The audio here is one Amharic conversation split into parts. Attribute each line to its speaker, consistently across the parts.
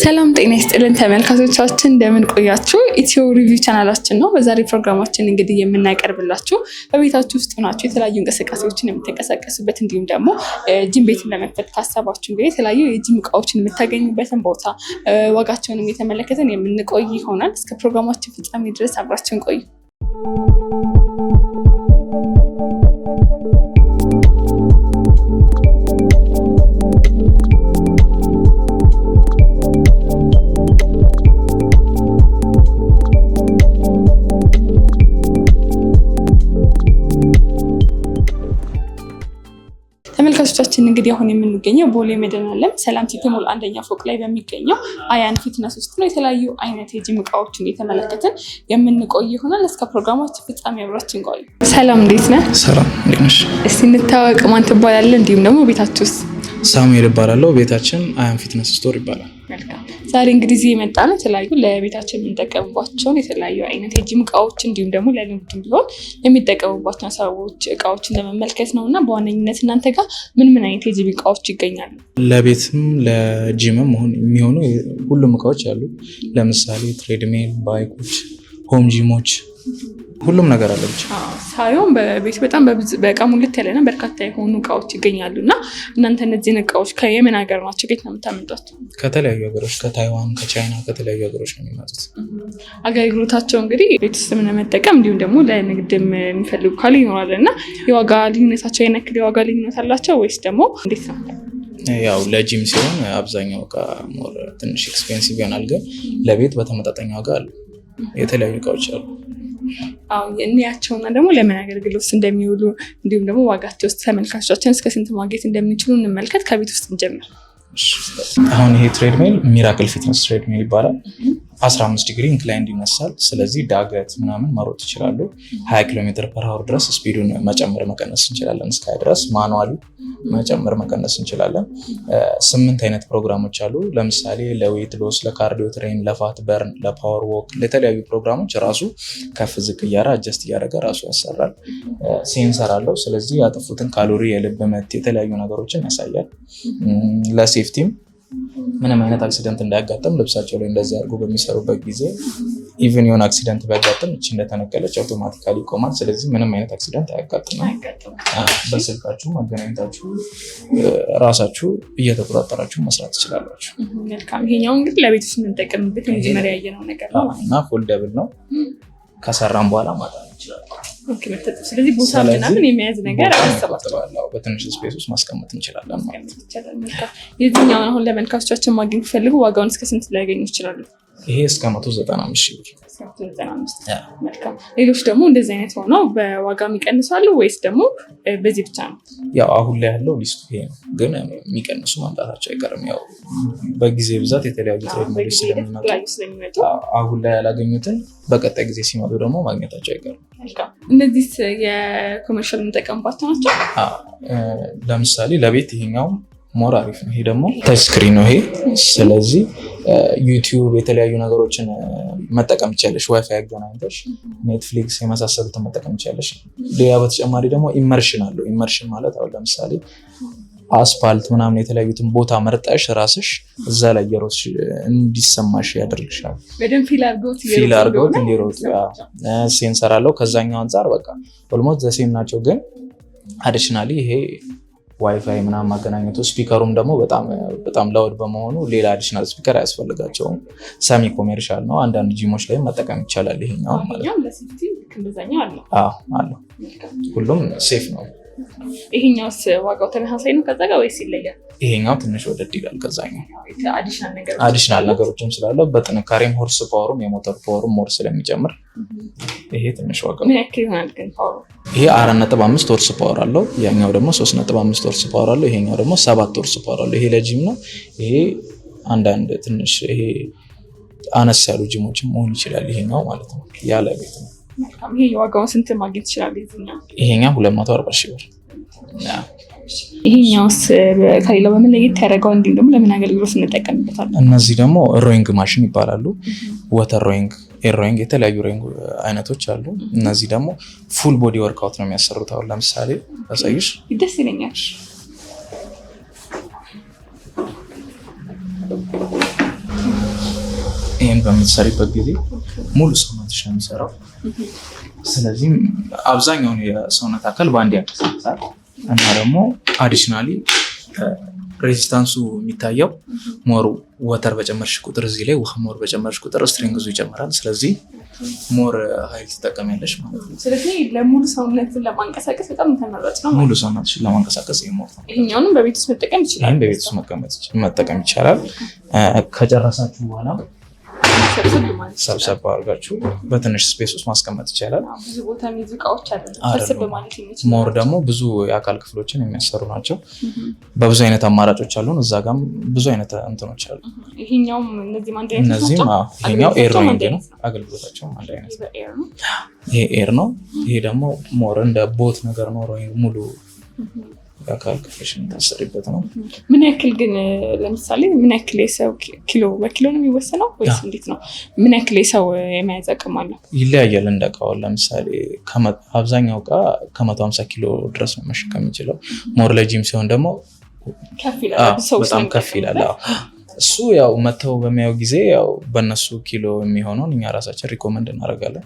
Speaker 1: ሰላም ጤና ይስጥልን ተመልካቾቻችን እንደምን ቆያችሁ? ኢትዮ ሪቪው ቻናላችን ነው። በዛሬ ፕሮግራማችን እንግዲህ የምናቀርብላችሁ በቤታችሁ ውስጥ ሆናችሁ የተለያዩ እንቅስቃሴዎችን የምትንቀሳቀሱበት እንዲሁም ደግሞ ጂም ቤት ለመክፈት ካሰባችሁ እንግዲህ የተለያዩ የጂም እቃዎችን የምታገኙበትን ቦታ ዋጋቸውንም የተመለከተን የምንቆይ ይሆናል። እስከ ፕሮግራማችን ፍጻሜ ድረስ አብራችሁን ቆዩ። ተመልካቾቻችን እንግዲህ አሁን የምንገኘው ቦሌ መድኃኔዓለም ሰላም ሲቲ ሞል አንደኛ ፎቅ ላይ በሚገኘው አያን ፊትነስ ውስጥ ነው። የተለያዩ አይነት የጂም እቃዎችን እየተመለከትን የምንቆይ ይሆናል። እስከ ፕሮግራማችን ፍጻሜ አብራችን ቆዩ። ሰላም እንዴት ነህ?
Speaker 2: ሰላም እንዴት ነሽ?
Speaker 1: እስቲ እንታወቅ፣ ማን ትባላለህ? እንዲሁም ደግሞ ቤታችሁስ?
Speaker 2: ሳሙኤል እባላለሁ። ቤታችን አያን ፊትነስ ስቶር ይባላል።
Speaker 1: መልካም። ዛሬ እንግዲህ እዚህ የመጣ ነው የተለያዩ ለቤታችን የምንጠቀምባቸውን የተለያዩ አይነት የጂም እቃዎች እንዲሁም ደግሞ ለንግድም ቢሆን የሚጠቀሙባቸውን ሰዎች እቃዎችን ለመመልከት ነው እና በዋነኝነት እናንተ ጋር ምን አይነት የጂም እቃዎች ይገኛሉ?
Speaker 2: ለቤትም ለጂምም የሚሆኑ ሁሉም እቃዎች አሉ። ለምሳሌ ትሬድሜል፣ ባይኮች፣ ሆም ጂሞች ሁሉም ነገር አለ። ብቻ
Speaker 1: ሳይሆን በቤት በጣም በእቃ ሙልት ያለና በርካታ የሆኑ እቃዎች ይገኛሉ እና እናንተ እነዚህን እቃዎች ከየምን ሀገር ናቸው? ከየት ነው የምታመጧቸው?
Speaker 2: ከተለያዩ ሀገሮች፣ ከታይዋን፣ ከቻይና፣ ከተለያዩ ሀገሮች ነው የሚመጡት።
Speaker 1: አገልግሎታቸው እንግዲህ ቤት ውስጥ ለመጠቀም እንዲሁም ደግሞ ለንግድም የሚፈልጉ ካሉ ይኖራል እና የዋጋ ልዩነታቸው የነክል የዋጋ ልዩነት አላቸው ወይስ ደግሞ እንዴት ነው?
Speaker 2: ያው ለጂም ሲሆን አብዛኛው እቃ ትንሽ ኤክስፔንሲቭ ይሆናል፣ ግን ለቤት በተመጣጣኝ ዋጋ አሉ። የተለያዩ እቃዎች አሉ።
Speaker 1: እንያቸውና ደግሞ ለምን አገልግሎት እንደሚውሉ እንዲሁም ደግሞ ዋጋቸው ውስጥ ተመልካቾቻችን እስከ ስንት ማግኘት እንደሚችሉ እንመልከት። ከቤት ውስጥ እንጀምር።
Speaker 2: አሁን ይሄ ትሬድሜል ሚራክል ፊትነስ ትሬድሜል ይባላል። 15 ዲግሪ ኢንክላይንድ ይነሳል። ስለዚህ ዳገት ምናምን መሮጥ ይችላሉ። 20 ኪሎ ሜትር ፐር አወር ድረስ ስፒዱን መጨመር መቀነስ እንችላለን። እስከ ድረስ ማኑዋሊ መጨመር መቀነስ እንችላለን። 8 አይነት ፕሮግራሞች አሉ። ለምሳሌ ለዌት ሎስ፣ ለካርዲዮ ትሬን፣ ለፋት በርን፣ ለፓወር ዎክ፣ ለተለያዩ ፕሮግራሞች ራሱ ከፍ ዝቅ እያረ አጀስት እያደረገ ራሱ ያሰራል። ሴንሰር አለው። ስለዚህ ያጠፉትን ካሎሪ፣ የልብ ምት፣ የተለያዩ ነገሮችን ያሳያል። ለሴፍቲም ምንም አይነት አክሲደንት እንዳያጋጥም ልብሳቸው ላይ እንደዚህ አድርጎ በሚሰሩበት ጊዜ ኢቭን የሆነ አክሲደንት ቢያጋጥም እቺ እንደተነቀለች አውቶማቲካሊ ይቆማል። ስለዚህ ምንም አይነት አክሲደንት አያጋጥምም። በስልካችሁ ማገናኘታችሁ ራሳችሁ እየተቆጣጠራችሁ መስራት ትችላላችሁ።
Speaker 1: መልካም። ይሄኛው እንግዲህ ለቤት ውስጥ የምንጠቀምበት የመጀመሪያ ያየነው ነገር ነው
Speaker 2: እና ፎልደብል ነው። ከሰራም በኋላ ማጣት እንችላለን።
Speaker 1: ስለዚህ ቦታ ምናምን የሚያዝ ነገር አያሰባቸዋለሁ።
Speaker 2: በትንሽ ስፔስ ውስጥ ማስቀመጥ እንችላለን ማለት
Speaker 1: ነው። የትኛውን አሁን ለመልካቾቻችን ማግኘት ፈልጉ ዋጋውን እስከ ስንት ሊያገኙ ይችላሉ?
Speaker 2: ይሄ እስከ 195 ሺህ ብር።
Speaker 1: መልካም። ሌሎች ደግሞ እንደዚህ አይነት ሆነው በዋጋ የሚቀንሳሉ ወይስ ደግሞ በዚህ ብቻ ነው?
Speaker 2: ያው አሁን ላይ ያለው ሊስቱ ይሄ ነው፣ ግን የሚቀንሱ ማምጣታቸው አይቀርም። ያው በጊዜ ብዛት የተለያዩ ትሬድሜሎች ስለሚመጡ አሁን ላይ ያላገኙትን በቀጣይ ጊዜ ሲመጡ ደግሞ ማግኘታቸው አይቀርም።
Speaker 1: እነዚህ የኮመርሻል የምንጠቀምባቸው ናቸው።
Speaker 2: ለምሳሌ ለቤት ይሄኛው ሞር አሪፍ ነው። ይሄ ደግሞ ታች ስክሪን ነው ይሄ። ስለዚህ ዩቲዩብ የተለያዩ ነገሮችን መጠቀም ይቻለሽ። ዋይፋይ አገናኝተሽ ኔትፍሊክስ የመሳሰሉትን መጠቀም ይቻለሽ። ሌላ በተጨማሪ ደግሞ ኢመርሽን አለው። ኢመርሽን ማለት አሁን ለምሳሌ አስፓልት ምናምን የተለያዩትን ቦታ መርጠሽ ራስሽ እዛ ላይ የሮጥሽ እንዲሰማሽ ያደርግሻል።
Speaker 1: በደንብ ፊል አድርገውት
Speaker 2: እንዲሮጡ። ሴንሰር አለው። ከዛኛው አንጻር በቃ ኦልሞስት ዘሴም ናቸው፣ ግን አዲሽናሊ ይሄ ዋይፋይ ምናምን ማገናኘቱ ስፒከሩም ደግሞ በጣም ላውድ በመሆኑ ሌላ አዲሽናል ስፒከር አያስፈልጋቸውም። ሰሚ ኮሜርሻል ነው። አንዳንድ ጂሞች ላይ መጠቀም ይቻላል። ይሄኛው ማለት አለው። ሁሉም ሴፍ ነው።
Speaker 1: ይሄኛውስ ዋጋው ተመሳሳይ ነው ከዛ ጋር ወይስ ይለያል?
Speaker 2: ይሄኛው ትንሽ ወደድ ይላል ከዛኛው። አዲሽናል ነገሮችም ስላለው በጥንካሬም ሆርስ ፓወሩም የሞተር ፓወሩም ሞር ስለሚጨምር ይሄ ትንሽ ዋጋው
Speaker 1: ምን ያክል ይሆናል ግን ፓወሩ?
Speaker 2: ይሄ 4.5 ሆርስ ፓወር አለው። ያኛው ደግሞ 3.5 ሆርስ ፓወር አለው። ይሄኛው ደግሞ 7 ሆርስ ፓወር አለው። ይሄ ለጂም ነው። ይሄ አንዳንድ ትንሽ ይሄ አነስ ያሉ ጂሞችም መሆን ይችላል። ይሄኛው ማለት ነው ያለ ቤት ነው።
Speaker 1: ይሄ ዋጋውን ስንት ማግኘት ይችላል?
Speaker 2: ይሄኛው 240 ሺህ ብር።
Speaker 1: ይሄኛውስ ከሌላው በምን ለየት ያደርገው? እንዲሁም ደግሞ ለምን አገልግሎት እንጠቀምበታለን?
Speaker 2: እነዚህ ደግሞ ሮይንግ ማሽን ይባላሉ። ወተር ሮይንግ፣ ኤር ሮይንግ፣ የተለያዩ ሮይንግ አይነቶች አሉ። እነዚህ ደግሞ ፉል ቦዲ ወርክአውት ነው የሚያሰሩት። አሁን ለምሳሌ አሳይሽ።
Speaker 1: ደስ ይለኛል።
Speaker 2: ይህን በምትሰሪበት ጊዜ ሙሉ ሰውነትሽ ነው የሚሰራው። ስለዚህ አብዛኛውን የሰውነት አካል በአንድ ያንቀሳቅሳል እና ደግሞ አዲሽናሊ ሬዚስታንሱ የሚታየው ሞር ወተር በጨመርሽ ቁጥር እዚህ ላይ ውሃ ሞር በጨመርሽ ቁጥር ስትሪንግዙ ይጨምራል። ስለዚህ ሞር ኃይል ትጠቀሚያለሽ ማለት ነው።
Speaker 1: ስለዚህ ለሙሉ ሰውነትን ለማንቀሳቀስ በጣም ተመራጭ ነው።
Speaker 2: ሙሉ ሰውነትሽን ለማንቀሳቀስ ይሞር ነው።
Speaker 1: ይሄኛውንም በቤት ውስጥ መጠቀም ይችላል።
Speaker 2: ይሄን በቤት ውስጥ መጠቀም ይቻላል። ከጨረሳችሁ በኋላ ሰብሰብ አድርጋችሁ በትንሽ ስፔስ ውስጥ ማስቀመጥ ይቻላል።
Speaker 1: ብዙ ቦታ የሚይዙ እቃዎች አይደለም።
Speaker 2: ሞር ደግሞ ብዙ የአካል ክፍሎችን የሚያሰሩ ናቸው። በብዙ አይነት አማራጮች አሉን። እዛ ጋም ብዙ አይነት እንትኖች አሉ።
Speaker 1: ይሄኛውም
Speaker 2: እነዚህም ይሄኛው ኤር ሬንጅ ነው። አገልግሎታቸውም አንድ አይነት ነው። ይሄ ኤር ነው። ይሄ ደግሞ ሞር እንደ ቦት ነገር ነው። ሙሉ የአካል ክፍልሽን ታሰሪበት ነው።
Speaker 1: ምን ያክል ግን ለምሳሌ ምን ያክል የሰው ኪሎ በኪሎ ነው የሚወሰነው ወይስ እንዴት ነው? ምን ያክል የሰው የመያዝ አቅም አለው?
Speaker 2: ይለያያል እንደ እቃው። ለምሳሌ አብዛኛው እቃ ከ150 ኪሎ ድረስ ነው መሸከም የሚችለው። ሞር ለጂም ሲሆን ደግሞ በጣም ከፍ ይላል። እሱ ያው መተው በሚያው ጊዜ ያው በእነሱ ኪሎ የሚሆነውን እኛ ራሳችን ሪኮመንድ እናደርጋለን።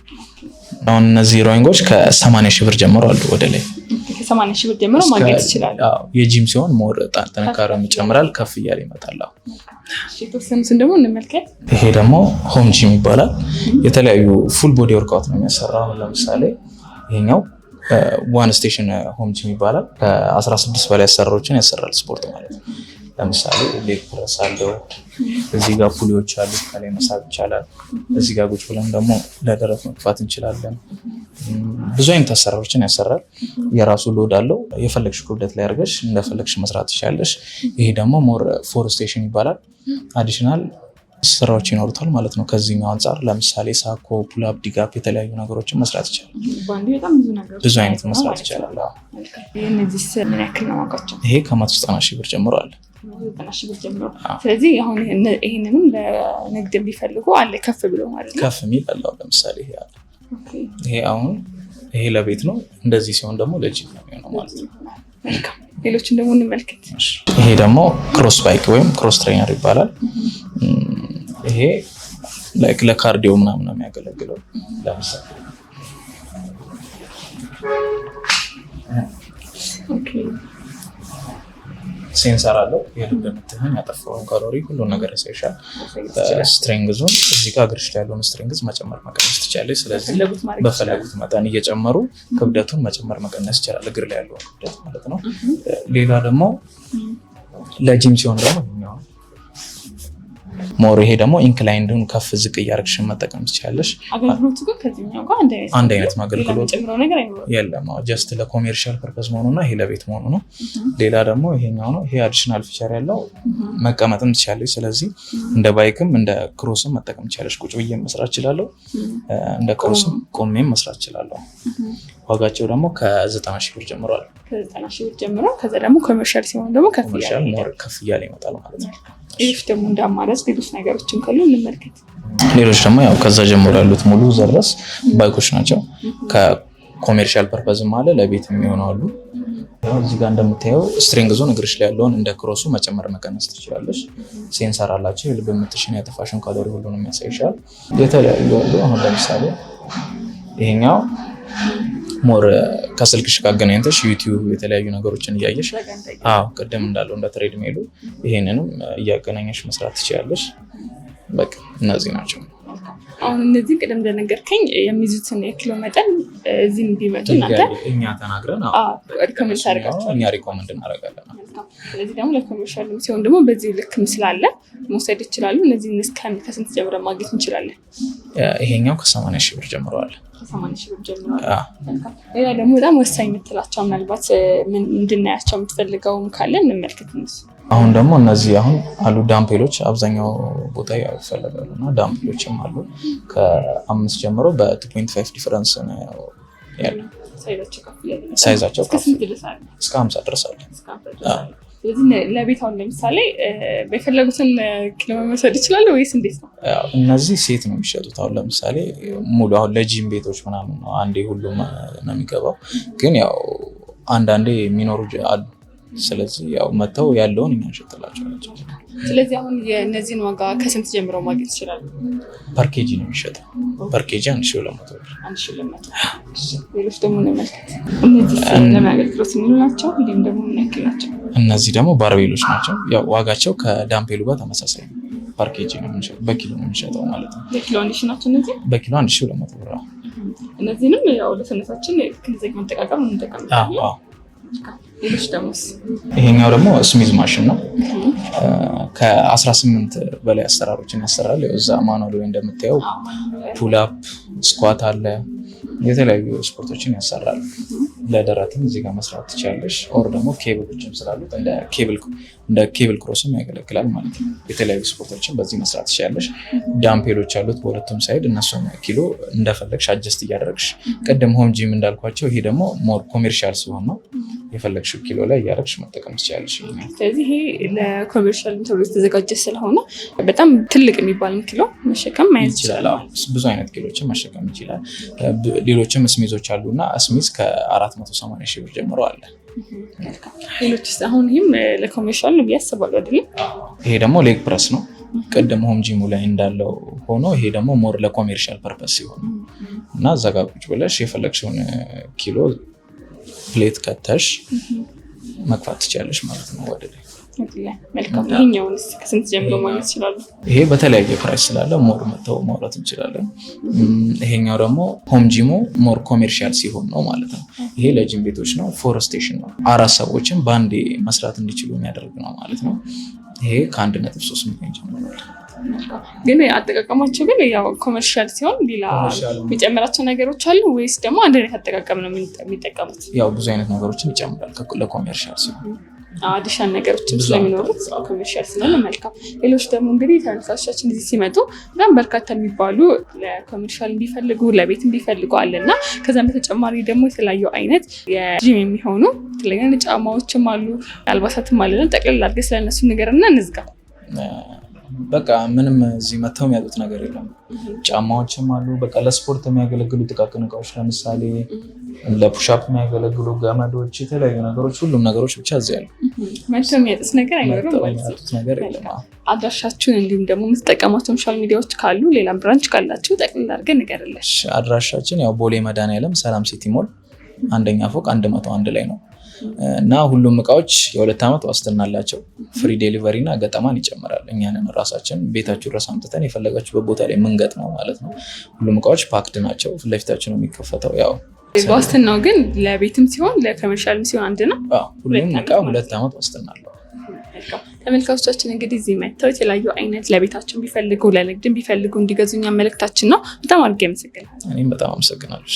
Speaker 2: አሁን እነዚህ ሮይንጎች ከ80 ሺህ ብር ጀምሮ አሉ። ወደ ላይ
Speaker 1: ከ80 ሺህ ብር ጀምሮ ማግኘት ይችላል።
Speaker 2: የጂም ሲሆን ሞር ጥንካሬው ይጨምራል፣ ከፍ እያለ ይመጣል።
Speaker 1: የተወሰኑትን ደግሞ እንመልከት።
Speaker 2: ይሄ ደግሞ ሆም ጂም ይባላል። የተለያዩ ፉል ቦዲ ወርክአውት ነው የሚያሰራው። ለምሳሌ ይሄኛው ዋን ስቴሽን ሆም ጂም ይባላል። ከ16 በላይ አሰራሮችን ያሰራል ስፖርት ማለት ነው። ለምሳሌ ሌግ ፕረስ አለው። እዚህ ጋር ፑሊዎች አሉ፣ ከላይ መሳብ ይቻላል። እዚህ ጋር ቁጭ ብለን ደግሞ ለደረት መግፋት እንችላለን። ብዙ አይነት አሰራሮችን ያሰራል። የራሱ ሎድ አለው። የፈለግሽ ክብደት ላይ አድርገሽ እንደፈለግሽ መስራት ትችላለሽ። ይሄ ደግሞ ሞር ፎር ስቴሽን ይባላል። አዲሽናል ስራዎች ይኖሩታል ማለት ነው። ከዚህኛው አንጻር ለምሳሌ ሳኮ፣ ፑልአፕ፣ ዲጋፕ የተለያዩ ነገሮችን መስራት ይቻላል። ብዙ አይነት መስራት ይቻላል። ይሄ ከ190 ሺህ ብር ጀምሮ አለ።
Speaker 1: ስለዚህ አሁን ይሄንንም ለንግድ ቢፈልጉ አለ ከፍ ብሎ ማለት ነው።
Speaker 2: ከፍ የሚል አለው። ለምሳሌ ይሄ አለ። ይሄ አሁን ይሄ ለቤት ነው። እንደዚህ ሲሆን ደግሞ ለጂም ነው የሚሆነው ማለት ነው።
Speaker 1: ሌሎችን ደግሞ እንመልከት።
Speaker 2: ይሄ ደግሞ ክሮስ ባይክ ወይም ክሮስ ትሬነር ይባላል። ይሄ ላይክ ለካርዲዮ ምናምን ነው የሚያገለግለው። ለምሳሌ ሴንሰር አለው። የልብ ምትህን፣ ያጠፋውን ካሎሪ፣ ሁሉን ነገር ያሳይሻል። ስትሬንግዙን እዚህ ጋር እግርሽ ላይ ያለውን ስትሬንግዝ መጨመር መቀነስ ትችላለች። ስለዚህ በፈለጉት መጠን እየጨመሩ ክብደቱን መጨመር መቀነስ ይችላል፣ እግር ላይ ያለውን ክብደት ማለት ነው። ሌላ ደግሞ ለጂም ሲሆን ደግሞ ሞር ይሄ ደግሞ ኢንክላይንዱን ከፍ ዝቅ እያደረግሽን መጠቀም ትችላለሽ።
Speaker 1: አገልግሎቱ ግን ከዚህኛው ጋር
Speaker 2: አንድ አይነት አገልግሎት የለም። ጀስት ለኮሜርሻል ፐርፐዝ መሆኑና ይሄ ለቤት መሆኑ ነው። ሌላ ደግሞ ይሄኛው ነው። ይሄ አዲሽናል ፊቸር ያለው መቀመጥም ትችላለሽ። ስለዚህ እንደ ባይክም እንደ ክሮስም መጠቀም ትችላለሽ። ቁጭ ብዬ መስራት እችላለሁ። እንደ ክሮስም ቆሜም መስራት እችላለሁ። ዋጋቸው ደግሞ ከ90 ሺህ ብር ጀምሯል።
Speaker 1: ከ90 ሺህ ብር ጀምሮ ከዛ ደግሞ ኮሜርሻል ሲሆን ደግሞ
Speaker 2: ከፍ እያለ ይመጣል ማለት ነው።
Speaker 1: ይህ ደግሞ እንዳማራጭ ሌሎች ነገሮችን ካሉ እንመልከት።
Speaker 2: ሌሎች ደግሞ ያው ከዛ ጀምሮ ያሉት ሙሉ ዘርስ ባይኮች ናቸው። ከኮሜርሻል ፐርፐዝም አለ ለቤት የሚሆኑ አሉ። እዚህ ጋር እንደምታየው ስትሪንግዙን እግርሽ ላይ ያለውን እንደ ክሮሱ መጨመር መቀነስ ትችላለሽ። ሴንሰር አላቸው። የልብ ምትሽን፣ ያጠፋሽን ካሎሪ ሁሉንም ያሳይሻል። የተለያዩ አሉ። አሁን ለምሳሌ ይሄኛው ሞር ከስልክሽ ጋር አገናኝተሽ ዩቲዩብ የተለያዩ ነገሮችን እያየሽ ቅድም እንዳለው እንደ ትሬድ ሜሉ ይሄንንም እያገናኘሽ መስራት ትችላለሽ። በቃ እነዚህ ናቸው።
Speaker 1: አሁን እነዚህ ቅድም እንደነገርከኝ የሚይዙትን የኪሎ መጠን እዚህ ቢመጡ እናንተ
Speaker 2: እኛ ተናግረን እኛ ሪኮመንድ እናደርጋለን።
Speaker 1: ስለዚህ ደግሞ ለኮሜርሻል ሲሆን ደግሞ በዚህ ልክ ስላለ መውሰድ ይችላሉ። እነዚህ ከስንት ጀምረን ማግኘት እንችላለን?
Speaker 2: ይሄኛው ከ80 ሺህ ብር ጀምረዋል።
Speaker 1: ከ80 ሺህ ብር ጀምረዋል። ሌላ ደግሞ በጣም ወሳኝ የምትላቸው ምናልባት እንድናያቸው የምትፈልገውም ካለ እንመልከት።
Speaker 2: አሁን ደግሞ እነዚህ አሁን አሉ ዳምፔሎች አብዛኛው ቦታ ይፈልጋሉ እና ዳምፔሎችም አሉ ከ5 ጀምሮ በ2.5 ዲፈረንስ ነው ያለው። ሳይዛቸው እስከ 50 ድረስ አለ።
Speaker 1: ስለዚህ ለቤት አሁን ለምሳሌ በፈለጉትን ኪሎ መውሰድ ይችላሉ ወይስ እንዴት ነው?
Speaker 2: እነዚህ ሴት ነው የሚሸጡት። አሁን ለምሳሌ ሙሉ አሁን ለጂም ቤቶች ምናምን ነው አንዴ ሁሉም ነው የሚገባው። ግን ያው አንዳንዴ የሚኖሩ ስለዚህ ያው መተው ያለውን እኛ እንሸጥላቸዋለን።
Speaker 1: ስለዚህ አሁን የእነዚህን ዋጋ ከስንት ጀምሮ ማግኘት ይችላሉ?
Speaker 2: ፐርኬጂ ነው የሚሸጠው። ፐርኬጂ 1200 ብር።
Speaker 1: 1200። ሌሎች ደግሞ እንመልከት። እነዚህ ለማገልግሎት የሚሉ ናቸው። እንዲሁም ደግሞ የምናክላቸው
Speaker 2: እነዚህ ደግሞ ባርቤሎች ናቸው። ያው ዋጋቸው ከዳምፔሉ ጋር ተመሳሳይ ነው። ፐርኬጂ ነው የምንሸጠው፣ በኪሎ ነው የምንሸጠው ማለት ነው።
Speaker 1: በኪሎ 1000 ናቸው እነዚህ።
Speaker 2: በኪሎ 1200 ብር።
Speaker 1: እነዚህንም ያው ለሰውነታችን ክልዘግ መጠቃቀም እንጠቀምበታለን። ሌሎች ደግሞ
Speaker 2: ይሄኛው ደግሞ ስሚዝ ማሽን ነው። ከ18 በላይ አሰራሮችን ያሰራል። እዛ ማኑዋል ላይ እንደምታየው ፑል-አፕ፣ ስኳት አለ፣ የተለያዩ ስፖርቶችን ያሰራል። ለደረትም እዚህ ጋር መስራት ትችላለሽ። ኦር ደግሞ ኬብሎችም ስላሉት እንደ ኬብል ክሮስም ያገለግላል ማለት ነው። የተለያዩ ስፖርቶችን በዚህ መስራት ትችላለሽ። ዳምፔሎች አሉት በሁለቱም ሳይድ፣ እነሱም ኪሎ እንደፈለግሽ አጀስት እያደረግሽ፣ ቅድም ሆም ጂም እንዳልኳቸው ይሄ ደግሞ ሞር ኮሜርሻል ሲሆን ነው የፈለግሽው ኪሎ ላይ እያደረግሽ መጠቀም ትችላለሽ።
Speaker 1: ስለዚህ ይሄ ለኮሜርሻል ተብሎ የተዘጋጀ ስለሆነ በጣም ትልቅ የሚባልን ኪሎ መሸከም ማየት ይችላል።
Speaker 2: ብዙ አይነት ኪሎችን መሸከም ይችላል። ሌሎችም ስሚዞች አሉና ስሚዝ ከ480 ሺህ ብር ጀምሮ አለ።
Speaker 1: ሌሎች አሁን ይህም ለኮሜርሻል ነው ያስባሉ አይደል?
Speaker 2: ይሄ ደግሞ ሌግ ፕረስ ነው። ቅድም ሆም ጂሙ ላይ እንዳለው ሆኖ ይሄ ደግሞ ሞር ለኮሜርሻል ፐርፐስ ሲሆን እና እዛ ጋር ቁጭ ብለሽ የፈለግሽውን ኪሎ ፕሌት ከተሽ መግፋት ትችላለሽ ማለት ነው ወደ ላይ።
Speaker 1: መልካም። ይሄኛውንስ ከስንት ጀምሮ ማግኘት ይችላሉ?
Speaker 2: ይሄ በተለያየ ፕራይስ ስላለ ሞር መተው ማውራት እንችላለን። ይሄኛው ደግሞ ሆም ጂሙ ሞር ኮሜርሻል ሲሆን ነው ማለት ነው። ይሄ ለጂም ቤቶች ነው። ፎር ስቴሽን ነው። 4 ሰዎችን በአንዴ መስራት እንዲችሉ የሚያደርግ ነው ማለት ነው። ይሄ ከ1.3 ሚሊዮን ጀምሮ
Speaker 1: ግን አጠቃቀማቸው ግን ያው ኮመርሻል ሲሆን ሌላ የሚጨምራቸው ነገሮች አሉ ወይስ ደግሞ አንድ አይነት አጠቃቀም ነው የሚጠቀሙት?
Speaker 2: ያው ብዙ አይነት ነገሮችን ይጨምራል ለኮመርሻል ሲሆን
Speaker 1: አዲሽናል ነገሮችም ስለሚኖሩት ኮመርሻል ስለሆነ መልካም። ሌሎች ደግሞ እንግዲህ ተመልካቾቻችን እዚህ ሲመጡ በጣም በርካታ የሚባሉ ለኮመርሻል እንዲፈልጉ ለቤት እንዲፈልጉ አለና ከዛም በተጨማሪ ደግሞ የተለያዩ አይነት የጂም የሚሆኑ የተለያዩ ጫማዎችም አሉ፣ አልባሳትም አለና ጠቅልል አድርገህ ስለነሱ ንገርና እንዝጋ።
Speaker 2: በቃ ምንም እዚህ መተው የሚያጡት ነገር የለም። ጫማዎችም አሉ። በቃ ለስፖርት የሚያገለግሉ ጥቃቅን እቃዎች ለምሳሌ ለፑሻፕ የሚያገለግሉ ገመዶች፣ የተለያዩ ነገሮች፣ ሁሉም ነገሮች ብቻ እዚህ ያሉ።
Speaker 1: መተው የሚያጡት ነገር አይኖርም ማለት ነው። አድራሻችሁን እንዲሁም ደግሞ የምትጠቀሟቸው ሶሻል ሚዲያዎች ካሉ ሌላም ብራንች ካላችሁ ጠቅልል አድርገን ንገርልሽ።
Speaker 2: አድራሻችን ያው ቦሌ መድኃኒዓለም ሰላም ሲቲ ሞል 1ኛ ፎቅ 101 ላይ ነው እና ሁሉም እቃዎች የ2 ዓመት ዋስትና አላቸው። ፍሪ ዴሊቨሪ እና ገጠማን ይጨምራል። እኛንን ራሳችን ቤታችሁ ድረስ አምጥተን የፈለጋችሁበት ቦታ ላይ የምንገጥመው ማለት ነው። ሁሉም እቃዎች ፓክድ ናቸው። ፊት ለፊታችን ነው የሚከፈተው። ያው
Speaker 1: ዋስትናው ግን ለቤትም ሲሆን ለኮመርሻልም ሲሆን አንድ ነው።
Speaker 2: ሁሉም እቃ 2 ዓመት ዋስትና አለው።
Speaker 1: ተመልካቾቻችን እንግዲህ እዚህ መጥተው የተለያዩ አይነት ለቤታችን ቢፈልጉ ለንግድም ቢፈልጉ እንዲገዙኛ መልእክታችን ነው። በጣም አድርጌ አመሰግናለሁ።
Speaker 2: እኔም በጣም አመሰግናለሁ።